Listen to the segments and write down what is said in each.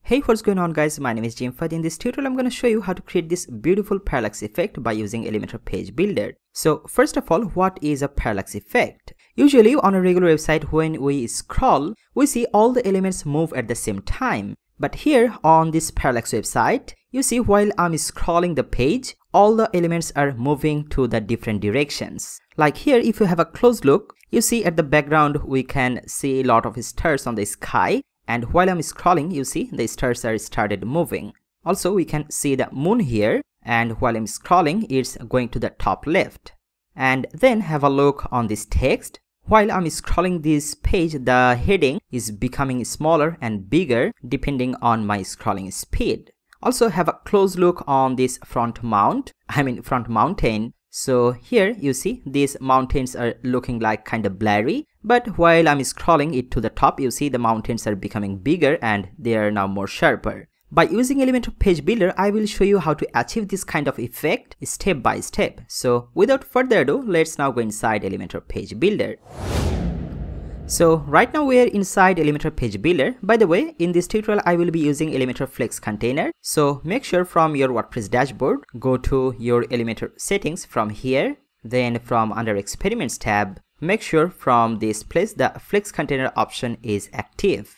Hey, what's going on guys, my name is Fahad. In this tutorial I'm going to show you how to create this beautiful parallax effect by using Elementor Page Builder. So first of all, what is a parallax effect? Usually on a regular website when we scroll, we see all the elements move at the same time. But here on this parallax website, you see while I'm scrolling the page, all the elements are moving to the different directions. Like here, if you have a close look, you see at the background we can see a lot of stars on the sky. And while I'm scrolling, you see the stars are started moving. Also, we can see the moon here, and while I'm scrolling, it's going to the top left. And then have a look on this text. While I'm scrolling this page, the heading is becoming smaller and bigger depending on my scrolling speed. Also have a close look on this front mountain. So here you see these mountains are looking like kind of blurry, but while I'm scrolling it to the top, you see the mountains are becoming bigger and they are now more sharper. By using Elementor Page Builder, I will show you how to achieve this kind of effect step by step. So without further ado, let's now go inside Elementor Page Builder. So right now we are inside Elementor Page Builder. By the way, in this tutorial I will be using Elementor Flex container. So make sure from your WordPress dashboard, go to your Elementor settings from here. Then from under Experiments tab, make sure from this place the Flex container option is active.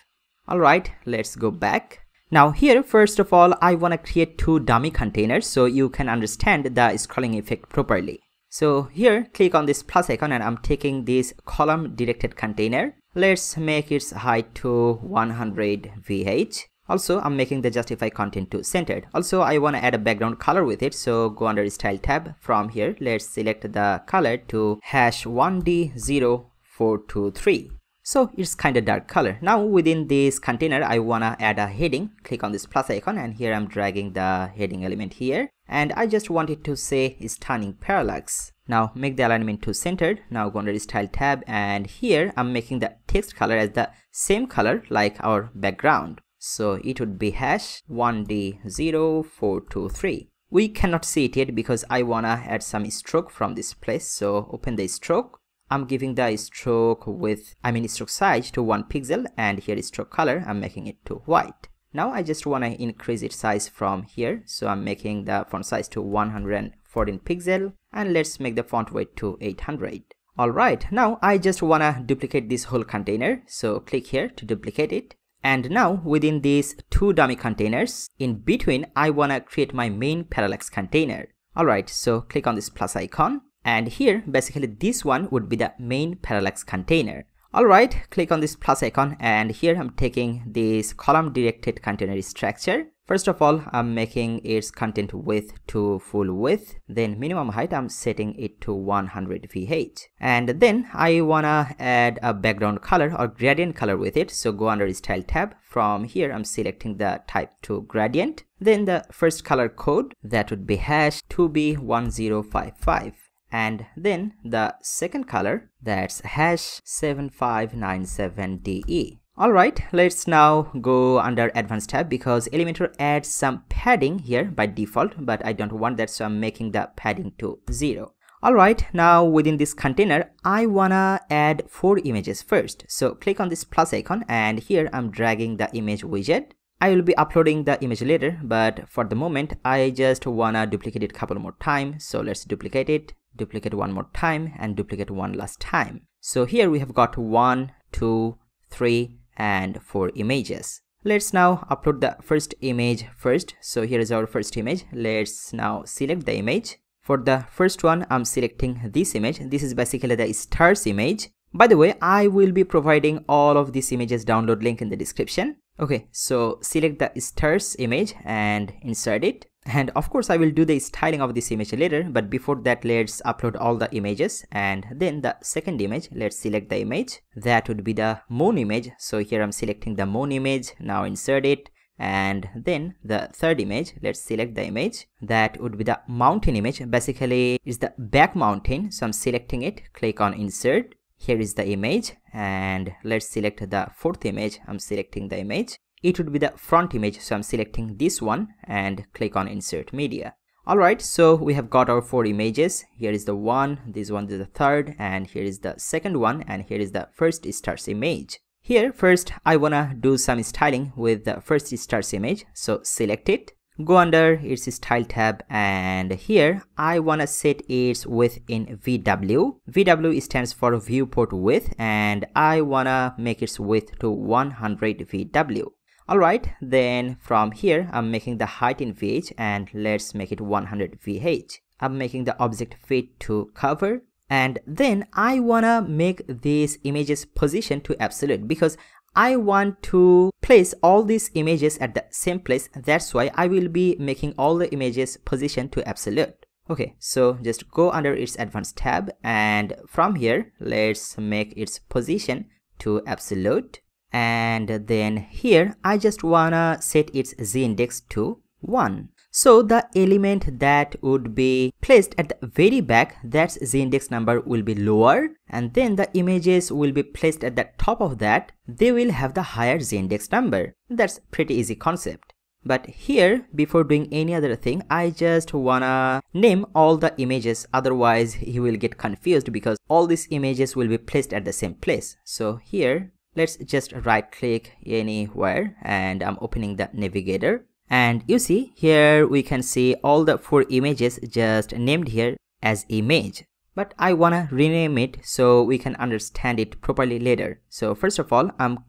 Alright, let's go back. Now here, first of all, I want to create two dummy containers so you can understand the scrolling effect properly. So here, click on this plus icon and I'm taking this column directed container. Let's make its height to 100 VH. Also, I'm making the justify content to centered. Also, I want to add a background color with it. So go under style tab. From here, let's select the color to #1D0423. So it's kind of dark color. Now within this container, I want to add a heading. Click on this plus icon and here I'm dragging the heading element here. And I just want it to say stunning parallax. Now make the alignment to centered. Now go under style tab and here I'm making the text color as the same color like our background. So it would be #1D0423. We cannot see it yet because I want to add some stroke from this place. So open the stroke. I'm giving the stroke stroke size to 1 pixel and here is stroke color. I'm making it to white. Now I just want to increase its size from here. So I'm making the font size to 114 pixel and let's make the font weight to 800. Alright, now I just want to duplicate this whole container. So click here to duplicate it. And now within these two dummy containers, in between I want to create my main parallax container. Alright, so click on this plus icon. And here, basically this one would be the main parallax container. Alright, click on this plus icon and here I'm taking this column directed container structure. First of all, I'm making its content width to full width. Then minimum height, I'm setting it to 100 VH. And then I wanna add a background color or gradient color with it. So go under style tab. From here, I'm selecting the type to gradient. Then the first color code, that would be #2B1055. And then the second color, that's #7597DE. Alright, let's now go under advanced tab because Elementor adds some padding here by default, but I don't want that, so I'm making the padding to 0. Alright, now within this container, I wanna add 4 images first. So click on this plus icon and here I'm dragging the image widget. I will be uploading the image later, but for the moment, I just wanna duplicate it a couple more times. So let's duplicate it. Duplicate one more time and duplicate one last time. So here we have got 1, 2, 3 and 4 images. Let's now upload the first image first. So here is our first image. Let's now select the image. For the first one, I'm selecting this image. This is basically the stars image. By the way, I will be providing all of these images download link in the description. Okay, so select the stars image and insert it. And of course, I will do the styling of this image later, but before that, let's upload all the images. And then the second image, let's select the image. That would be the moon image. So here I'm selecting the moon image. Now insert it. And then the third image, let's select the image. That would be the mountain image. Basically, it's the back mountain. So I'm selecting it. Click on insert. Here is the image. And let's select the fourth image. I'm selecting the image. It would be the front image, so I'm selecting this one and click on insert media. Alright, so we have got our 4 images. Here is the one, this one is the third, and here is the second one, and here is the first stars image. Here first I wanna do some styling with the first stars image, so select it, go under its style tab, and here I wanna set its width in VW. VW stands for viewport width, and I wanna make its width to 100 VW. Alright, then from here I'm making the height in VH, and let's make it 100 VH. I'm making the object fit to cover, and then I wanna make these images position to absolute because I want to place all these images at the same place. That's why I will be making all the images position to absolute. Okay, so just go under its advanced tab, and from here let's make its position to absolute, and then here I just wanna set its z-index to 1. So the element that would be placed at the very back, that's z-index number, will be lower, and then the images will be placed at the top of that, they will have the higher z-index number. That's pretty easy concept. But here, before doing any other thing, I just wanna name all the images, otherwise you will get confused because all these images will be placed at the same place. So here, let's just right click anywhere, and I'm opening the navigator. And you see here we can see all the 4 images just named here as image, but I wanna rename it so we can understand it properly later. So first of all, I'm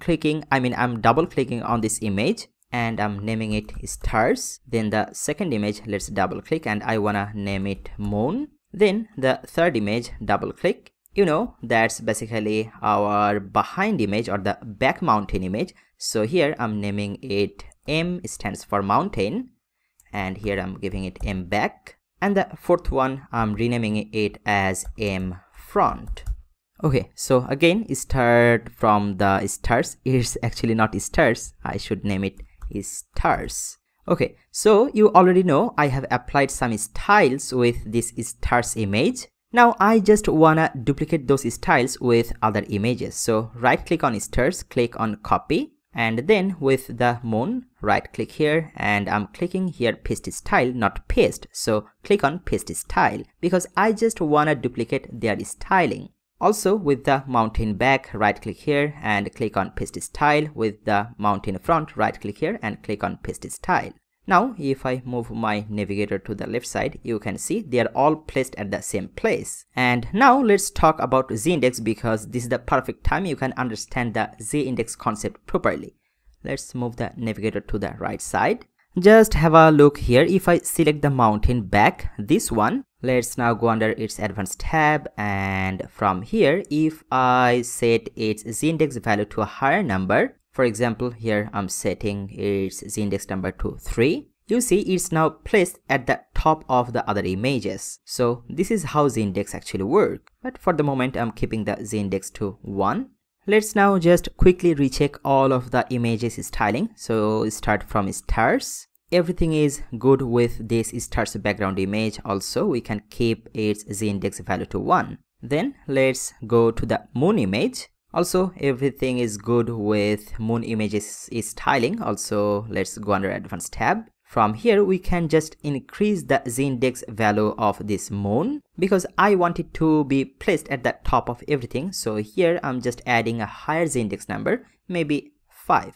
double clicking on this image and I'm naming it stars. Then the second image, let's double click and I wanna name it moon. Then the third image, double click. You know, that's basically our behind image or the back mountain image. So here I'm naming it M, stands for mountain, and here I'm giving it M back, and the fourth one I'm renaming it as M front. Okay, so again start from the stars. It's actually not stars, I should name it stars. Okay, so you already know I have applied some styles with this stars image. Now I just wanna duplicate those styles with other images. So right click on stars, click on copy, and then with the moon, right click here, and I'm clicking here paste style, not paste. So click on paste style because I just wanna duplicate their styling. Also with the mountain back, right click here and click on paste style. With the mountain front, right click here and click on paste style. Now if I move my navigator to the left side, you can see they are all placed at the same place. And now let's talk about z-index because this is the perfect time you can understand the z-index concept properly. Let's move the navigator to the right side. Just have a look here. If I select the mountain back, this one, let's now go under its advanced tab, and from here if I set its z-index value to a higher number, for example, here I'm setting its z-index number to 3. You see it's now placed at the top of the other images. So this is how z-index actually works. But for the moment I'm keeping the z-index to 1. Let's now just quickly recheck all of the images styling. So start from stars. Everything is good with this stars background image. Also we can keep its z-index value to 1. Then let's go to the moon image. Also everything is good with moon images styling. Also let's go under advanced tab. From here we can just increase the z-index value of this moon because I want it to be placed at the top of everything. So here I'm just adding a higher z-index number, maybe 5.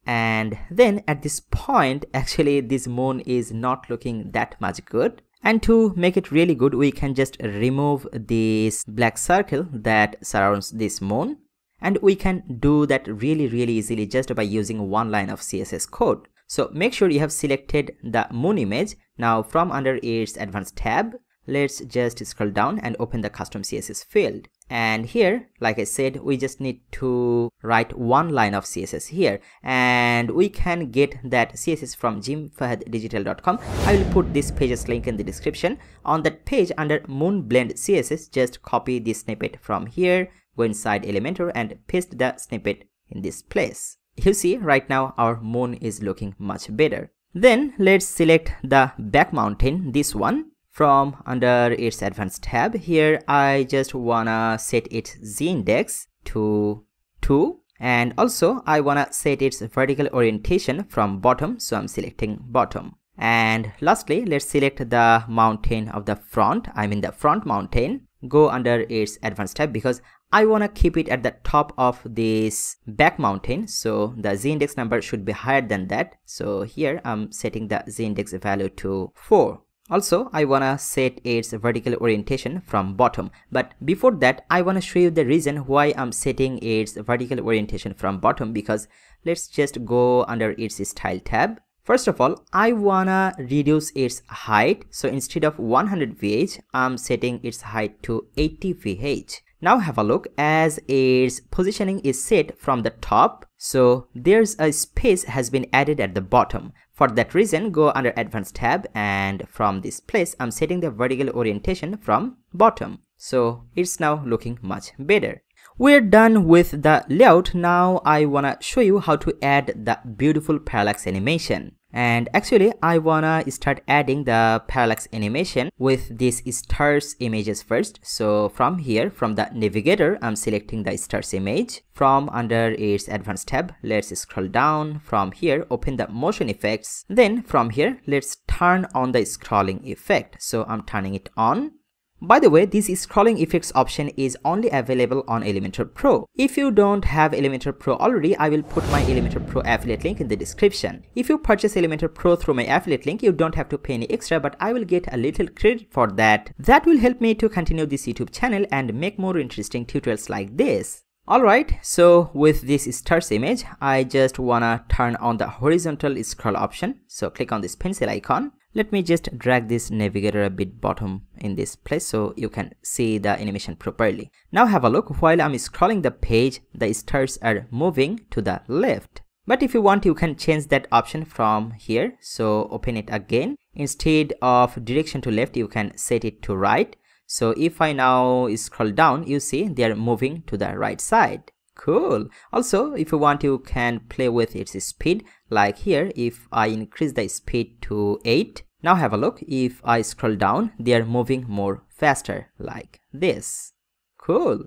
And then at this point actually this moon is not looking that much good. And to make it really good, we can just remove this black circle that surrounds this moon. And we can do that really easily just by using one line of CSS code. So make sure you have selected the moon image. Now from under its advanced tab, let's just scroll down and open the custom CSS field. And here, like I said, we just need to write one line of CSS here, and we can get that CSS from jimfahaddigital.com. I will put this page's link in the description. On that page under moon blend CSS, just copy this snippet from here, go inside Elementor and paste the snippet in this place. You see right now our moon is looking much better. Then let's select the back mountain, this one. From under its advanced tab, here I just wanna set its z-index to 2, and also I wanna set its vertical orientation from bottom, so I'm selecting bottom. And lastly, let's select the mountain of the front, the front mountain. Go under its advanced tab because I want to keep it at the top of this back mountain, so the z-index number should be higher than that. So here I'm setting the z-index value to 4. Also, I want to set its vertical orientation from bottom, but before that I want to show you the reason why I'm setting its vertical orientation from bottom, because let's just go under its style tab. First of all, I wanna reduce its height, so instead of 100 VH, I'm setting its height to 80 VH. Now have a look, as its positioning is set from the top, so there's a space has been added at the bottom. For that reason, go under Advanced tab, and from this place, I'm setting the vertical orientation from bottom. So it's now looking much better. We're done with the layout. Now I wanna show you how to add the beautiful parallax animation. And actually I wanna start adding the parallax animation with these stars images first. So from here, from the navigator, I'm selecting the stars image. From under its Advanced tab, let's scroll down. From here, open the motion effects. Then from here, let's turn on the scrolling effect. So I'm turning it on. By the way, this scrolling effects option is only available on Elementor Pro. If you don't have Elementor Pro already, I will put my Elementor Pro affiliate link in the description. If you purchase Elementor Pro through my affiliate link, you don't have to pay any extra, but I will get a little credit for that. That will help me to continue this YouTube channel and make more interesting tutorials like this. Alright, so with this stars image, I just wanna turn on the horizontal scroll option. So click on this pencil icon. Let me just drag this navigator a bit bottom in this place so you can see the animation properly. Now have a look, while I'm scrolling the page, the stars are moving to the left. But if you want, you can change that option from here. So open it again. Instead of direction to left, you can set it to right. So if I now scroll down, you see they are moving to the right side. Cool. Also, if you want, you can play with its speed. Like here, if I increase the speed to 8, now have a look, if I scroll down, they are moving more faster like this. Cool.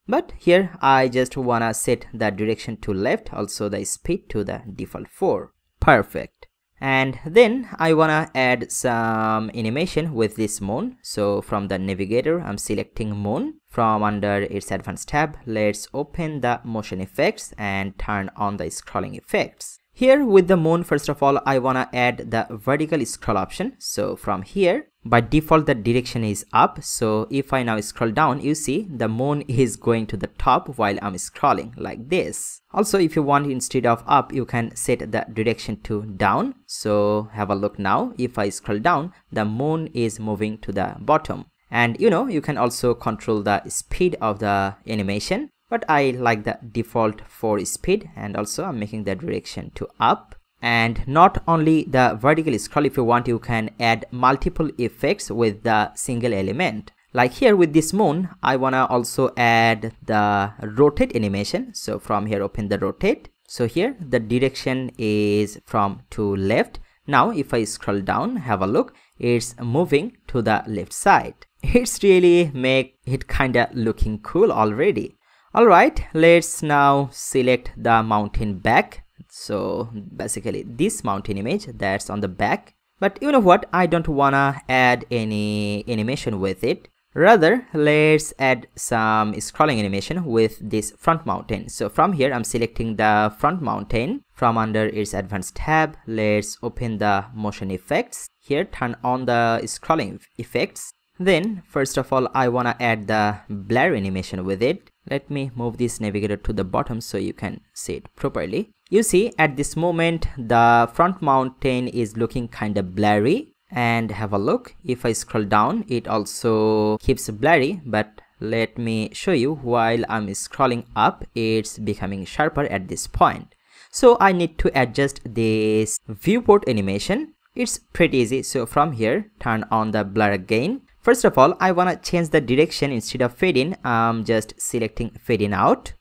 But here I just wanna set the direction to left, also the speed to the default 4. Perfect. And then I wanna add some animation with this moon. So from the navigator, I'm selecting moon. From under its Advanced tab, let's open the motion effects and turn on the scrolling effects. Here with the moon, first of all, I wanna add the vertical scroll option. So from here, by default the direction is up. So if I now scroll down, you see the moon is going to the top while I'm scrolling like this. Also, if you want, instead of up, you can set the direction to down. So have a look now, if I scroll down, the moon is moving to the bottom. And you can also control the speed of the animation. But I like the default 4 speed, and also I'm making the direction to up. And not only the vertical scroll, if you want, you can add multiple effects with the single element. Like here with this moon, I wanna also add the rotate animation. So from here, open the rotate. So here the direction is from to left. Now if I scroll down, have a look, it's moving to the left side. It's really make it kinda looking cool already. Alright, let's now select the mountain back. So basically this mountain image that's on the back. But you know what, I don't wanna add any animation with it. Rather, let's add some scrolling animation with this front mountain. So from here, I'm selecting the front mountain. From under its Advanced tab, let's open the motion effects. Here, turn on the scrolling effects. Then first of all, I wanna add the blur animation with it. Let me move this navigator to the bottom so you can see it properly. You see, at this moment, the front mountain is looking kinda blurry. And have a look, if I scroll down, it also keeps blurry, but let me show you, while I'm scrolling up, it's becoming sharper at this point. So I need to adjust this viewport animation. It's pretty easy. So from here, turn on the blur again. First of all, I want to change the direction. Instead of fade in, I'm just selecting fade in out.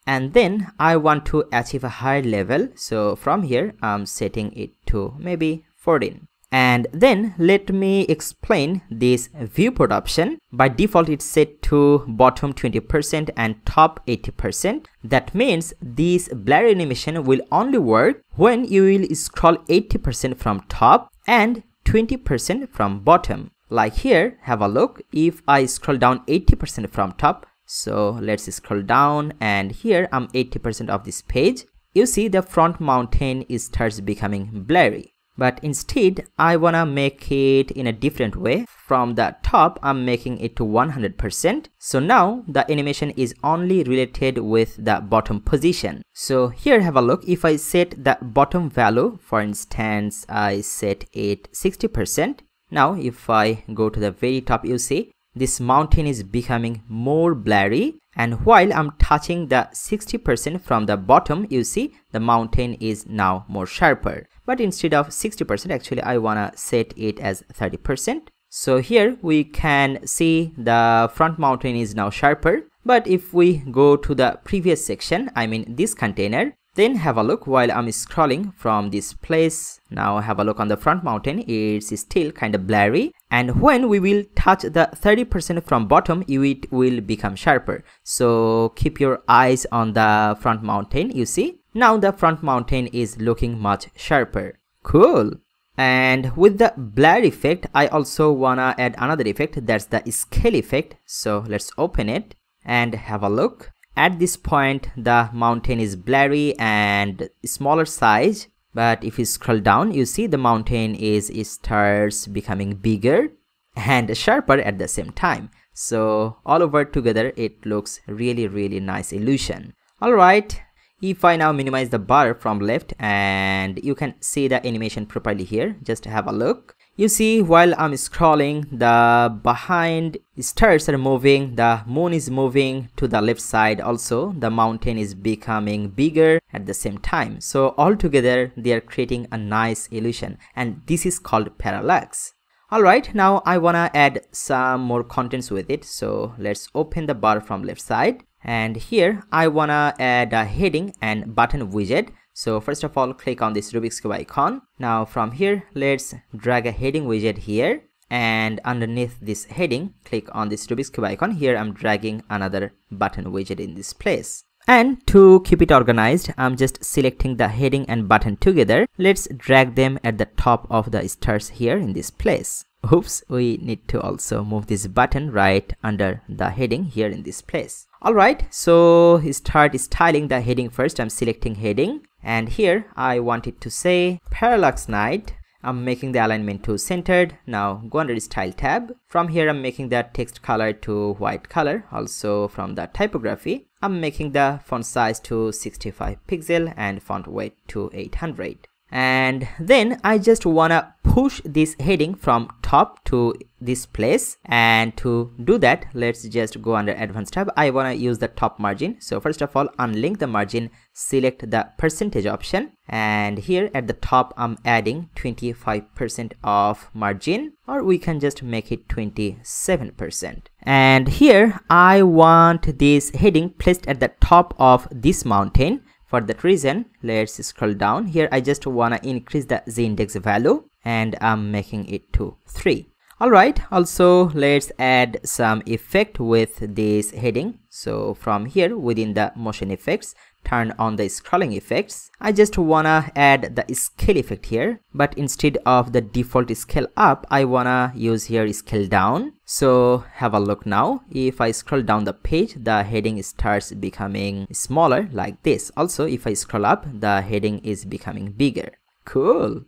And then I want to achieve a higher level. So from here, I'm setting it to maybe 14. And then let me explain this viewport option. By default, it's set to bottom 20% and top 80%. That means this blur animation will only work when you will scroll 80% from top and 20% from bottom. Like here, have a look. If I scroll down 80% from top, So let's scroll down, and here I'm 80% of this page. You see the front mountain starts becoming blurry. But instead, I wanna make it in a different way. From the top, I'm making it to 100%. So now the animation is only related with the bottom position. So here, have a look. If I set the bottom value, for instance, I set it 60%. Now, if I go to the very top, you see this mountain is becoming more blurry. And while I'm touching the 60% from the bottom, you see the mountain is now more sharper. But instead of 60%, actually I wanna set it as 30%. So here we can see the front mountain is now sharper. But if we go to the previous section, I mean this container, then have a look while I'm scrolling from this place. Now have a look on the front mountain, it's still kind of blurry. And when we will touch the 30% from bottom, it will become sharper. So keep your eyes on the front mountain, you see. Now the front mountain is looking much sharper. Cool. And with the blur effect, I also wanna add another effect, that's the scale effect. So let's open it and have a look. At this point, the mountain is blurry and smaller size. But if you scroll down, you see the mountain starts becoming bigger and sharper at the same time. So all over together, it looks really nice illusion. Alright. If I now minimize the bar from left, and you can see the animation properly here, just have a look. You see while I'm scrolling, the behind stars are moving, the moon is moving to the left side also, the mountain is becoming bigger at the same time. So all together they are creating a nice illusion, and this is called parallax. Alright, now I wanna add some more contents with it. So let's open the bar from left side. And here I wanna add a heading and button widget. So first of all, click on this Rubik's Cube icon. Now from here, let's drag a heading widget here, and underneath this heading, click on this Rubik's Cube icon. Here I'm dragging another button widget in this place. And to keep it organized, I'm just selecting the heading and button together. Let's drag them at the top of the stars here in this place. Oops, we need to also move this button right under the heading here in this place. Alright, so start styling the heading first. I'm selecting heading, and here I want it to say Parallax Night. I'm making the alignment to centered. Now go under style tab. From here I'm making the text color to white color. Also from the typography, I'm making the font size to 65 pixel and font weight to 800. And then I just wanna push this heading from top to this place, and to do that, let's just go under advanced tab. I wanna use the top margin. So first of all, unlink the margin, select the percentage option, and here at the top I'm adding 25% of margin, or we can just make it 27%. And here I want this heading placed at the top of this mountain. For that reason, let's scroll down. Here I just wanna increase the z-index value, and I'm making it to 3. Alright, also let's add some effect with this heading. So from here within the motion effects, turn on the scrolling effects. I just wanna add the scale effect here, but instead of the default scale up, I wanna use here scale down. So have a look now. If I scroll down the page, the heading starts becoming smaller like this. Also, if I scroll up, the heading is becoming bigger. Cool.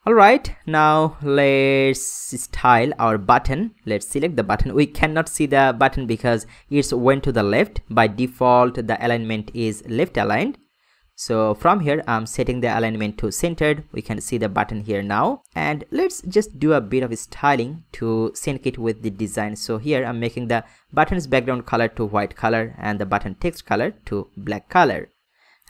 Alright, now let's style our button. Let's select the button. We cannot see the button because it's went to the left. By default, the alignment is left aligned. So from here, I'm setting the alignment to centered. We can see the button here now. And let's just do a bit of styling to sync it with the design. So here I'm making the button's background color to white color and the button text color to black color.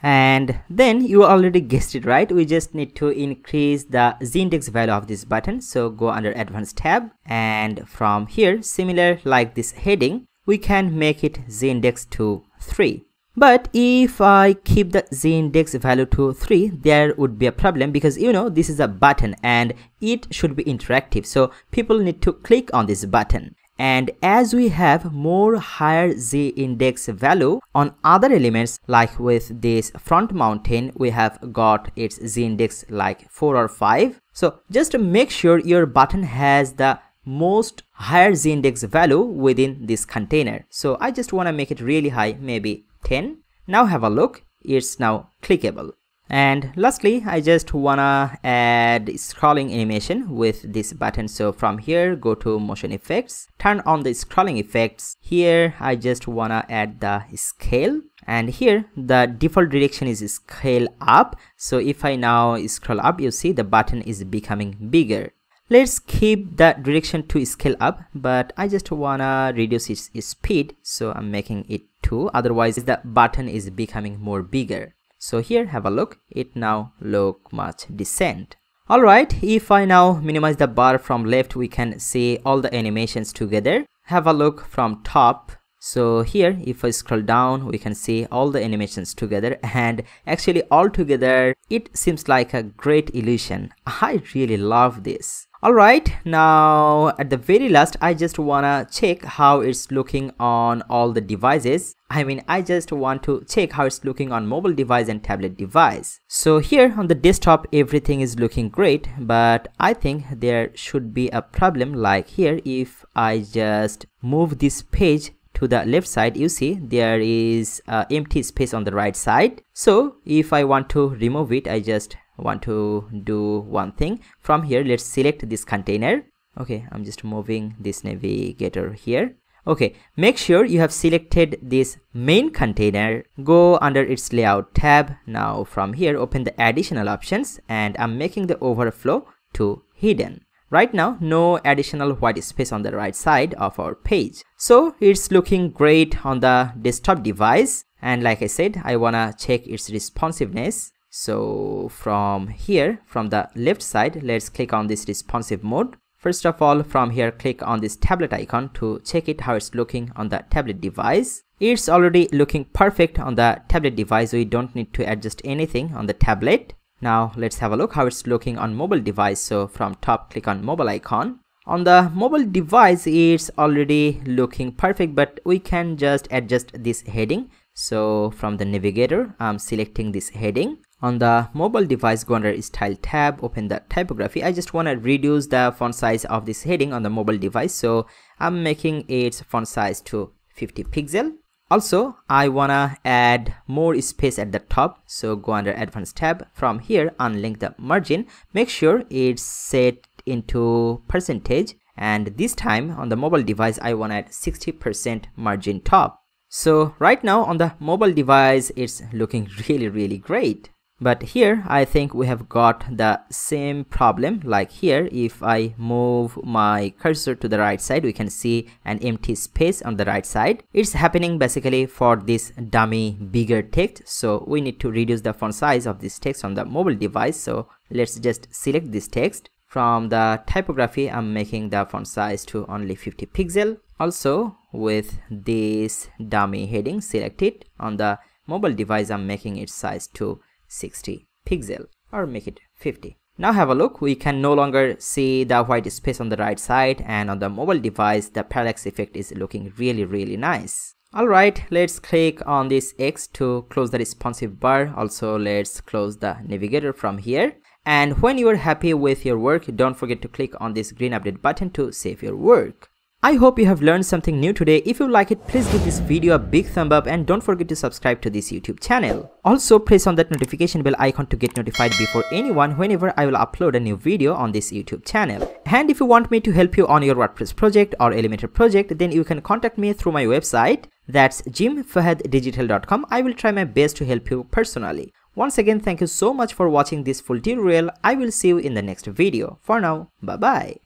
And then you already guessed it, right? We just need to increase the z-index value of this button. So go under advanced tab, and from here, similar like this heading, we can make it z-index to 3. But if I keep the z-index value to 3, there would be a problem, because you know this is a button and it should be interactive. So people need to click on this button. And as we have more higher z-index value on other elements, like with this front mountain, we have got its z-index like 4 or 5. So just to make sure your button has the most higher z-index value within this container. So I just want to make it really high, maybe 10. Now have a look, it's now clickable. And lastly, I just wanna add scrolling animation with this button. So from here, go to motion effects, turn on the scrolling effects. Here, I just wanna add the scale, and here the default direction is scale up. So if I now scroll up, you see the button is becoming bigger. Let's keep the direction to scale up, but I just wanna reduce its speed. So I'm making it 2, otherwise the button is becoming more bigger. So here, have a look, it now look much decent. Alright, if I now minimize the bar from left, we can see all the animations together. Have a look from top. So here, if I scroll down, we can see all the animations together, and actually all together, it seems like a great illusion. I really love this. Alright, now at the very last, I just wanna check how it's looking on all the devices. I just want to check how it's looking on mobile device and tablet device. So here on the desktop, everything is looking great, but I think there should be a problem. Like here, if I just move this page to the left side, you see there is empty space on the right side. So if I want to remove it, I just want to do one thing. From here, let's select this container. Okay, I'm just moving this navigator here. Okay, make sure you have selected this main container. Go under its layout tab. Now from here, open the additional options, and I'm making the overflow to hidden. Right now, no additional white space on the right side of our page. So it's looking great on the desktop device. And like I said, I wanna check its responsiveness. So from here, from the left side, let's click on this responsive mode. First of all, from here, click on this tablet icon to check it how it's looking on the tablet device. It's already looking perfect on the tablet device. We don't need to adjust anything on the tablet. Now let's have a look how it's looking on mobile device. So from top, click on mobile icon. On the mobile device, it's already looking perfect, but we can just adjust this heading. So from the navigator, I'm selecting this heading. On the mobile device, go under style tab, open the typography. I just want to reduce the font size of this heading on the mobile device. So I'm making its font size to 50 pixel. Also, I wanna add more space at the top. So go under advanced tab. From here, unlink the margin. Make sure it's set into percentage. And this time on the mobile device, I wanna add 60% margin top. So right now on the mobile device, it's looking really great. But here, I think we have got the same problem. Like here, if I move my cursor to the right side, we can see an empty space on the right side. It's happening basically for this dummy bigger text. So we need to reduce the font size of this text on the mobile device. So let's just select this text. From the typography, I'm making the font size to only 50 pixel. Also, with this dummy heading selected on the mobile device, I'm making its size to 60 pixel, or make it 50. Now have a look, we can no longer see the white space on the right side, and on the mobile device the parallax effect is looking really nice. Alright, let's click on this X to close the responsive bar. Also, let's close the navigator from here. And when you are happy with your work, don't forget to click on this green update button to save your work. I hope you have learned something new today. If you like it, please give this video a big thumb up, and don't forget to subscribe to this YouTube channel. Also, press on that notification bell icon to get notified before anyone whenever I will upload a new video on this YouTube channel. And if you want me to help you on your WordPress project or Elementor project, then you can contact me through my website. That's jimfahaddigital.com. I will try my best to help you personally. Once again, thank you so much for watching this full tutorial. I will see you in the next video. For now, bye bye.